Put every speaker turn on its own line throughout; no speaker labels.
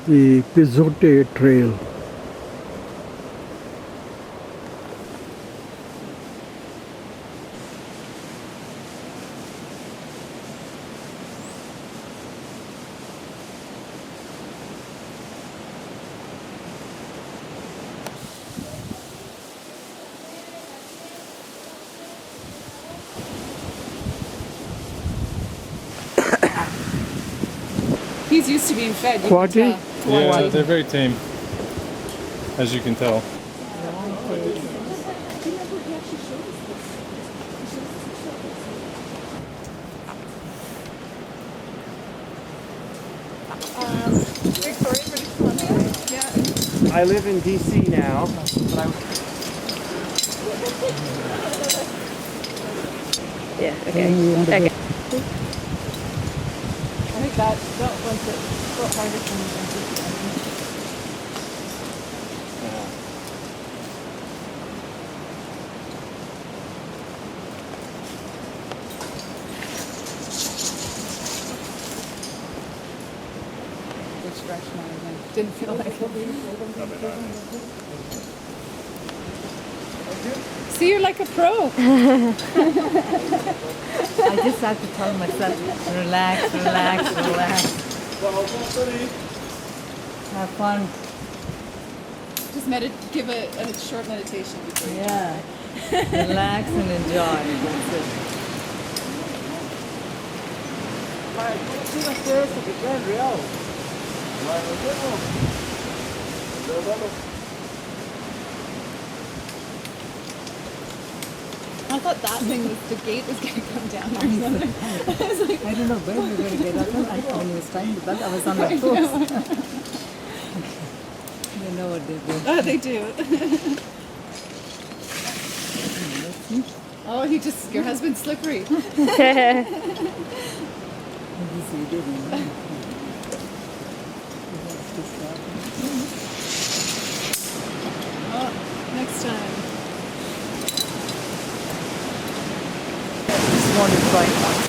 the Pizote Trail.
He's used to being fed. You
Quaddy?
can tell.
Yeah, they're very tame, as you can tell.
Victoria, British Columbia? Yeah.
I live in DC now, but
Yeah, okay. Okay.
I think that one's a little harder for me. Didn't feel like it. See, you're like a pro.
I just have to tell myself, relax, relax, relax. Have fun.
Just give a short meditation before you
Yeah. Relax and enjoy. That's it.
I thought that thing was the gate was going to come down or something. I was like,
I don't know when we're going to get up. When it was time to bed, I was on my toes. They know what they do.
oh, they do. Oh, your husband's slippery. Oh, next time.
Just want to try it.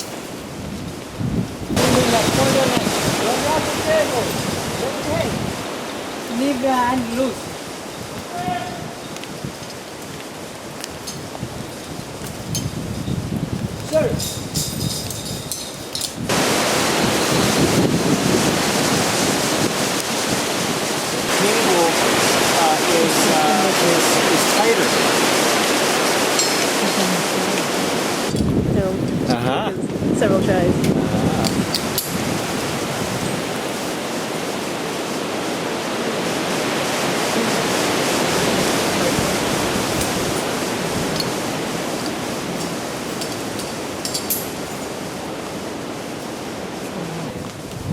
Leave your hand loose.
cable is tighter.
Filmed several shows.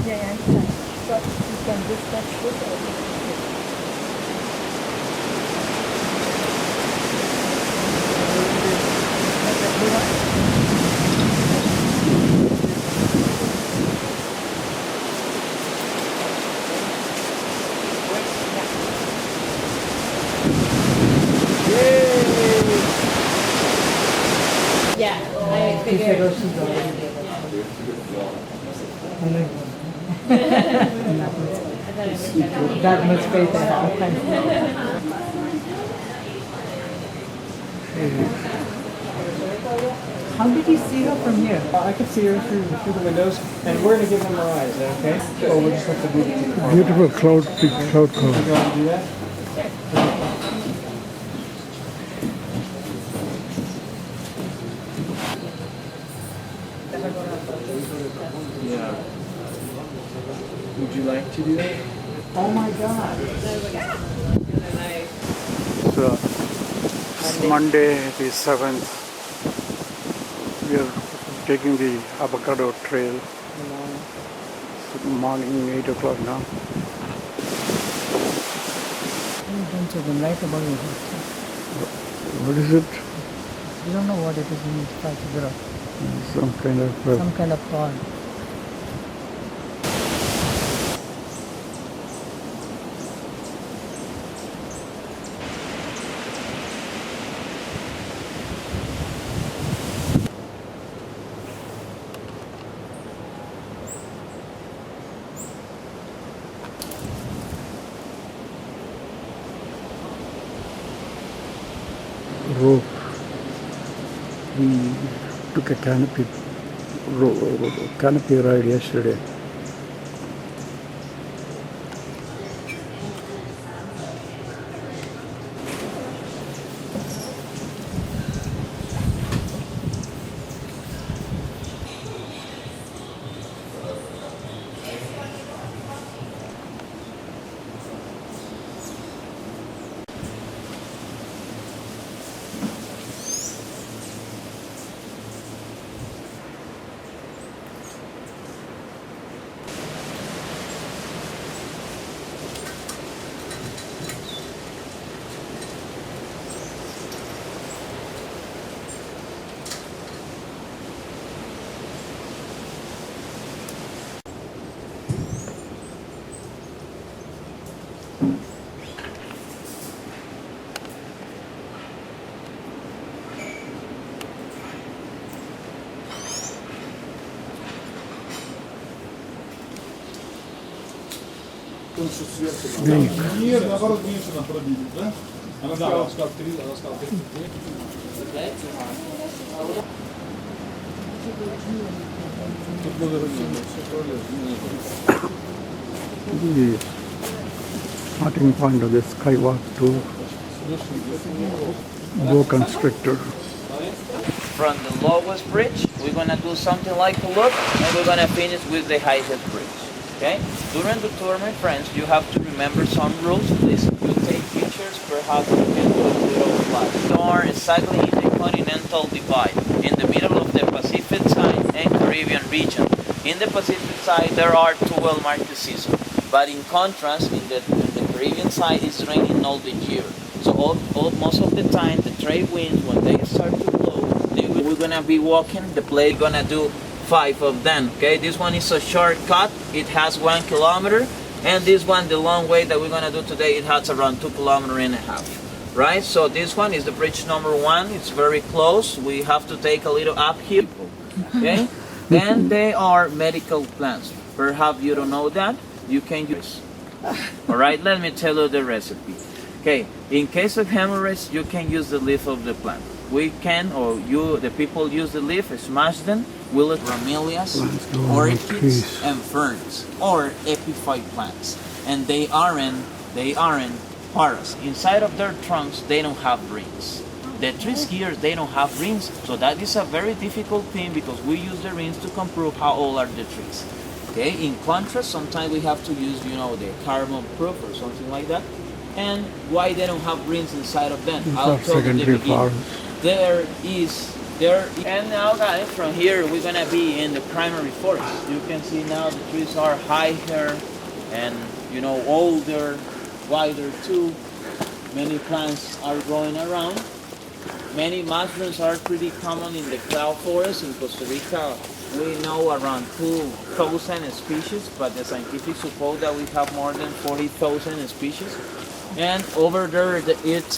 Yeah, I understand. But you can just touch this or
Yeah, I figured.
that much faith I have. How did you see her from here?
I can see her through the windows, and we're going to give them our eyes, okay? Oh, we'll just have to move it to the car.
Beautiful big cloud
You
cover.
go and do that? Yeah. Would you like to do that? Oh my God.
So, it's Monday the 7th. We are taking the avocado trail. It's morning 8 o'clock now.
Bunch of them right above you.
What is it?
You don't know what it is when you try to figure out.
Some kind of
Some kind of pod.
rope. We took a canopy ride yesterday. Snake.
Нет, наоборот, меньше нам пробили, да? Она сказала 3, она сказала 33.
The starting point of the skywalk to Go Constrictor.
From the lowest bridge, we're gonna do something like a loop, and we're gonna finish with the highest bridge. Okay? During the tour, my friends, you have to remember some rules. Please, you take pictures, perhaps you can do a little flash. We are exactly in the continental divide, in the middle of the Pacific side and Caribbean region. In the Pacific side, there are two well-marked seasons, but in contrast, in the Caribbean side, it's raining all the year. So most of the time, the trade winds, when they start to blow, we're gonna be walking. The plane gonna do 5 of them. Okay, this one is a shortcut. It has 1 kilometer, and this one, the long way that we're gonna do today, it has around 2.5 kilometers. Right? So this one is the bridge number 1. It's very close. We have to take a little uphill. Okay, and they are medical plants. Perhaps you don't know that. You can use. All right. Let me tell you the recipe. Okay, in case of hemorrhoids, you can use the leaf of the plant. We can, or you, the people use the leaf, smash them, willow, bromelias, orchids, and ferns, or epiphyte plants. And they aren't porous. Inside of their trunks, they don't have rings. The trees here, they don't have rings, so that is a very difficult thing because we use the rings to prove how old are the trees. Okay, in contrast, sometimes we have to use, the carbon proof or something like that. And why they don't have rings inside of them? I'll tell you the beginning. There is, and now guys, from here we're gonna be in the primary forest. You can see now the trees are higher and older, wider too. Many plants are growing around. Many mushrooms are pretty common in the cloud forest. In Costa Rica, we know around 2,000 species, but the scientific suppose that we have more than 40,000 species. And over there, it's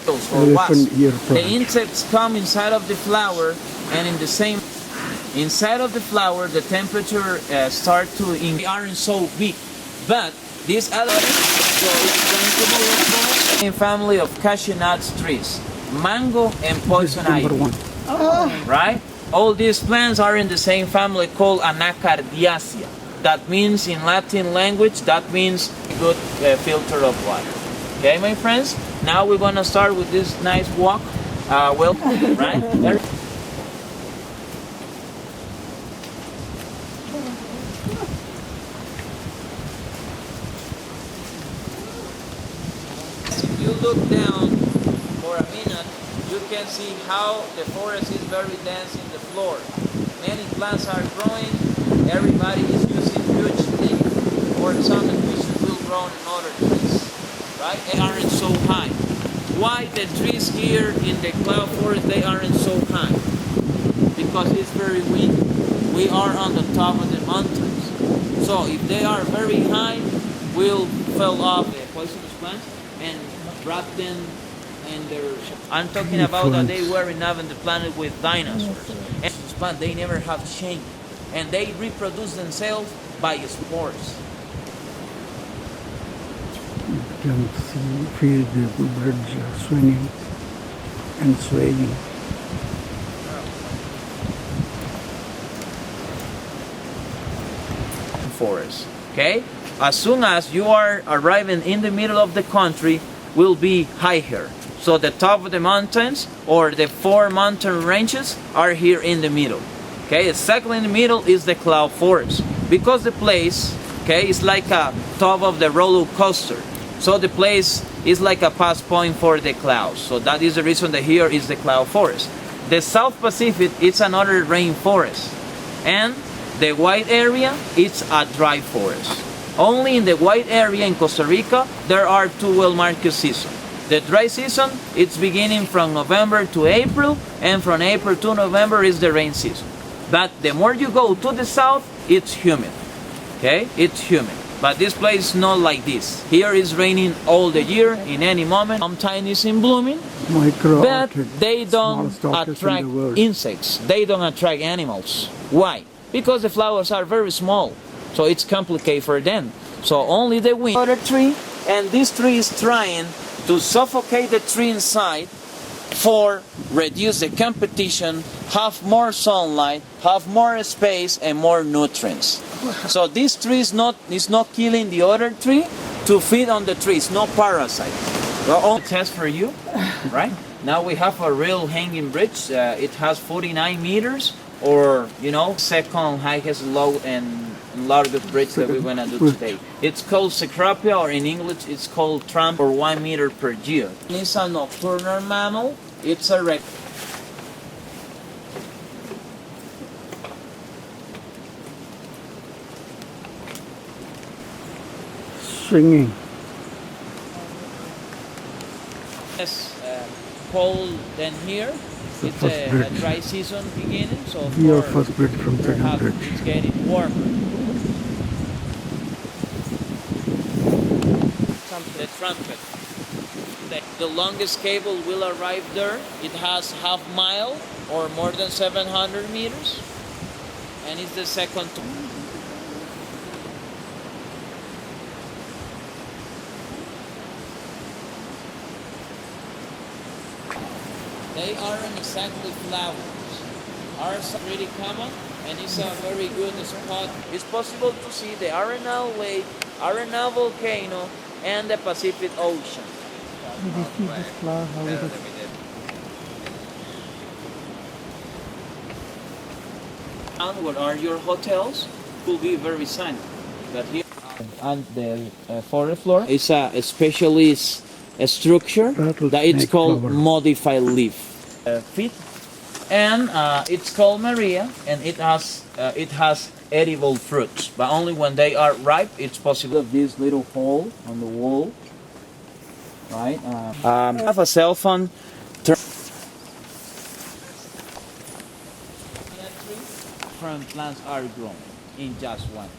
the insects come inside of the flower, and inside of the flower, the temperature starts to. They aren't so big, but these other in family of cashew nuts trees, mango and poison ivy. Right? All these plants are in the same family called Anacardiaceae. That means in Latin language, that means good filter of water. Okay, my friends? Now we're gonna start with this nice walk. Right? If you look down for a minute, you can see how the forest is very dense in the floor. Many plants are growing. Everybody is using huge leaves, or some species will grow in other trees, right? They aren't so high. Why the trees here in the cloud forest, they aren't so high? Because it's very windy. We are on the top of the mountains. So if they are very high, we'll fell off the poisonous plants and wrap them in their... I'm talking about that they were inhabiting the planet with dinosaurs. And this plant, they never have changed. And they reproduce themselves by spores.
You can feel the birds swinging. and swaying.
Forest. Okay? As soon as you are arriving in the middle of the country, will be higher. So the top of the mountains or the 4 mountain ranges are here in the middle. Okay, exactly in the middle is the cloud forest. Because the place, okay, is like a top of the roller coaster. So the place is like a pass point for the clouds. So that is the reason that here is the cloud forest. The South Pacific is another rainforest. And the white area is a dry forest. Only in the white area in Costa Rica there are 2 well-marked seasons. The dry season, it's beginning from November to April, and from April to November is the rain season. But the more you go to the south, it's humid. Okay, it's humid. But this place is not like this. Here is raining all the year, in any moment. Sometimes it's in blooming,
Micro
but
orchid,
they don't
smallest orchid in
attract
the world.
insects. They don't attract animals. Why? Because the flowers are very small. So it's complicated for them. So only the wind. Other tree, and this tree is trying to suffocate the tree inside for reduce the competition, have more sunlight, have more space and more nutrients. So this tree is not killing the other tree to feed on the tree. It's no parasite. Well, only test for you, right? Now we have a real hanging bridge. It has 49 meters, or second highest low and largest bridge that we're gonna do today. It's called Cecropia, or in English it's called tramp, or 1 meter per year. It's a nocturnal mammal. It's a
Swinging.
cold than here.
The
It's
first
a
bridge.
dry season beginning, so
Your
for
first bridge from second
perhaps
bridge.
it's getting warmer. The trumpet. The longest cable will arrive there. It has half mile or more than 700 meters, and it's the second. They aren't exactly flowers. Ours are pretty common, and it's a very good spot. It's possible to see the Arenal Lake, Arenal Volcano, and the Pacific Ocean. And what are your hotels? Will be very sunny. But here, and the forest floor is a specialist structure that it's called
flower.
modified leaf feet, and it's called Maria, and it has edible fruits, but only when they are ripe. It's possible this little hole on the wall, right? Have a cell phone. Different plants are grown in just one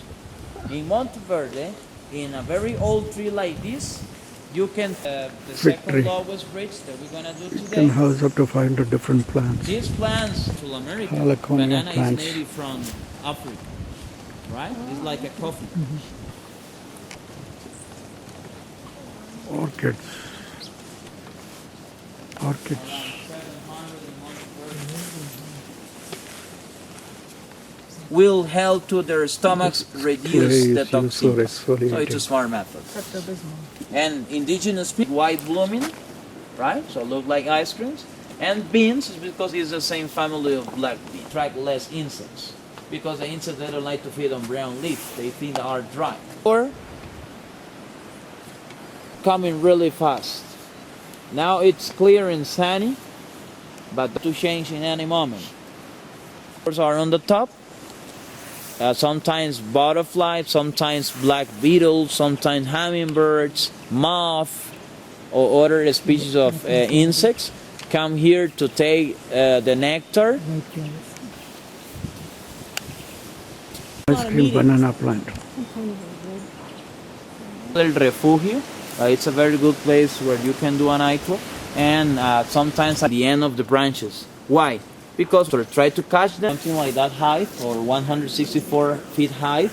tree. In Monte Verde, in a very old tree like this, you can the second
tree.
lowest bridge that we're gonna do
You
today.
can house up to 500 different plants.
These plants to America,
California
banana
plants.
is native from Africa, right? It's like a coffee.
Orchids. Orchids.
Will help to their stomachs reduce
Clay
the
is used for
toxins. So it's a
exfoliating.
smart method. And indigenous people, white blooming, right? So look like ice creams. And beans is because it's the same family of black bean. Attract less insects because the insects, they don't like to feed on brown leaf. They think they are dry. Or coming really fast. Now it's clear and sunny, but to change in any moment. Birds are on the top. Sometimes butterflies, sometimes black beetles, sometimes hummingbirds, moth, or other species of insects come here to take the nectar.
Ice cream banana plant.
El Refugio, it's a very good place where you can do a nightclub, and sometimes at the end of the branches. Why? Because to try to catch them, something like that height, or 164 feet high.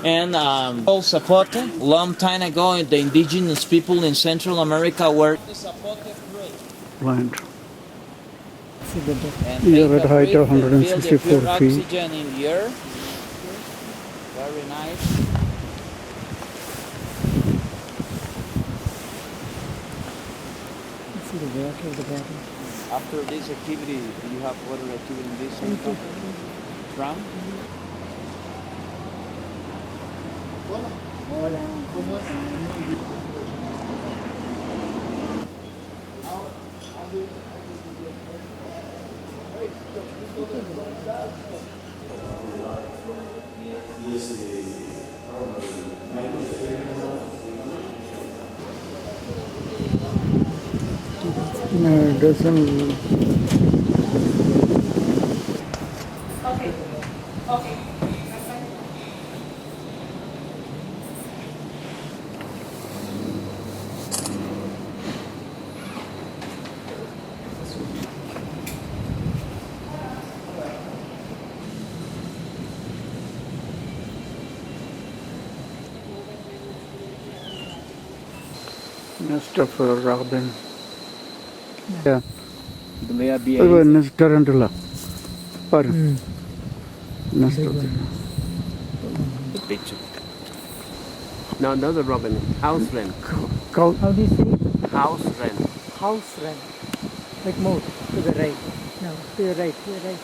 And called zapote. Long time ago, the indigenous people in Central America were the zapote fruit.
Plant.
see the difference.
And
You're
take
at
a
height
breath
of
and feel the
164
pure
feet.
oxygen in the air. Very nice.
See the water of the bottom.
After this activity, do you have other activity in this same company? From?
No, it doesn't. Nest of a robin. Yeah. Oh, nest tarantula. Par. Nest of the.
The picture.
No, not the robin. House wren.
Cow.
How do you say it?
House wren.
House wren. Like more to the right. No, to your right, to your right.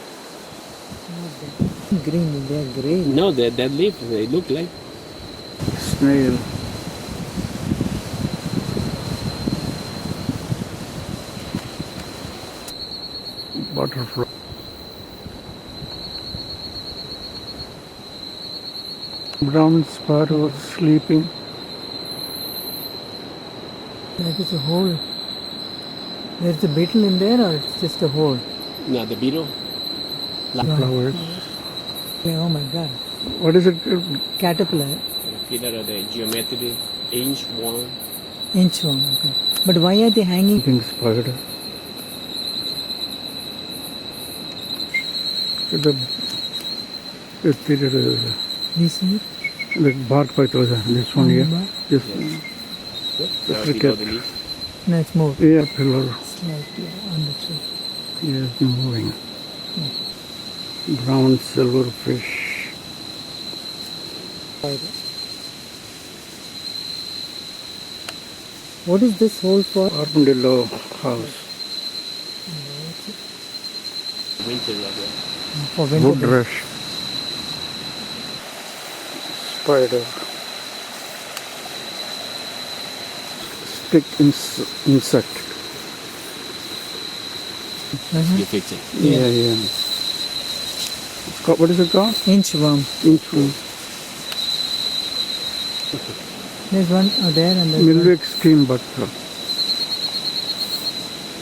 Not there. Green, they are green.
No, they're dead leaf. They look like.
Snail. Butterfly. Brown sparrow sleeping.
That is a hole. There's a beetle in there or it's just a hole?
No, the beetle.
Flowers.
Yeah, oh my god.
What is it?
Caterpillar.
Feeder of the geometry. Inch one.
Inchworm, okay. But why are they hanging?
Pink spider.
You see it?
The bark by this one here.
Bark?
This
Now below
cricket.
the leaf.
No, it's moved.
Yeah, pillar.
Slightly on the tree.
Yes, moving. Brown silver fish.
What is this hole for?
Armadillo house.
Winter of the.
For winter.
Wood rush. Spider. Stick insect.
You fix it.
Yeah. It's called, what is it called?
Inchworm.
Inchworm.
There's one there and there's one.
Milkweed scheme, but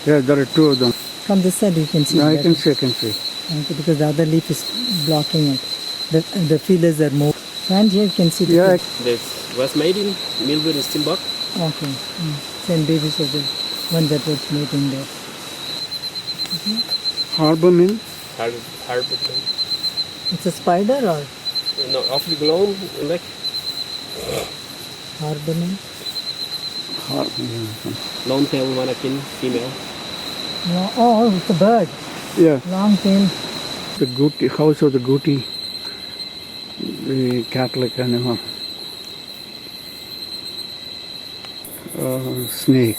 yeah, there are two of them.
From this side you can see.
I
that.
can see.
Okay, because the other leaf is blocking it. The feelers are moved. And here you can see the
Yeah,
This was made in Milburn Steamboat.
okay. Same babies of the one that was made in there.
harbor mill.
Harbor.
It's a spider or
No, awfully blown. Like
harbor name?
long tail mannequin female.
No, oh, it's a bird.
Yeah,
Long tail.
the goatee, house of the goatee, the Catholic animal. Snake.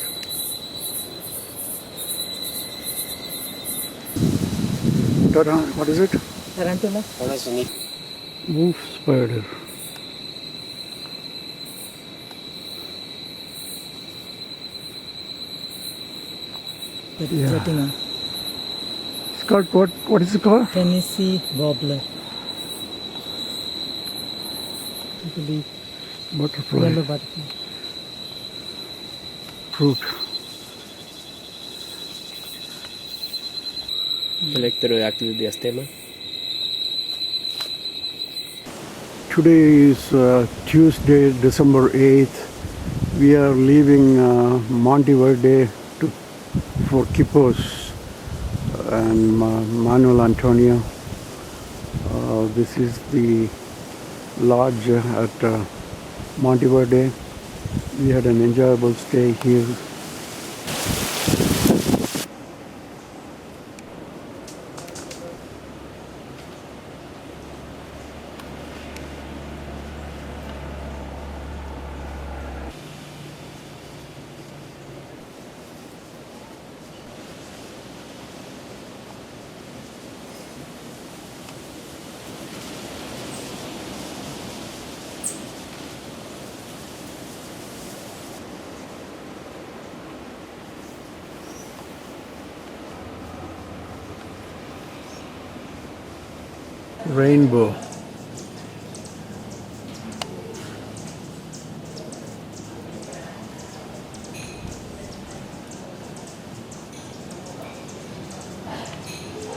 What is it?
Tarantula?
Oh, that's neat.
Wolf spider.
That
Yeah.
is jetting on.
It's called what is it called?
Tennessee warbler. It will be
Butterfly.
yellow butterfly.
Fruit.
Electroactive diastema.
Today is Tuesday, December 8th. We are leaving Monte Verde for Quipos and Manuel Antonio. This is the lodge at Monte Verde. We had an enjoyable stay here. Rainbow.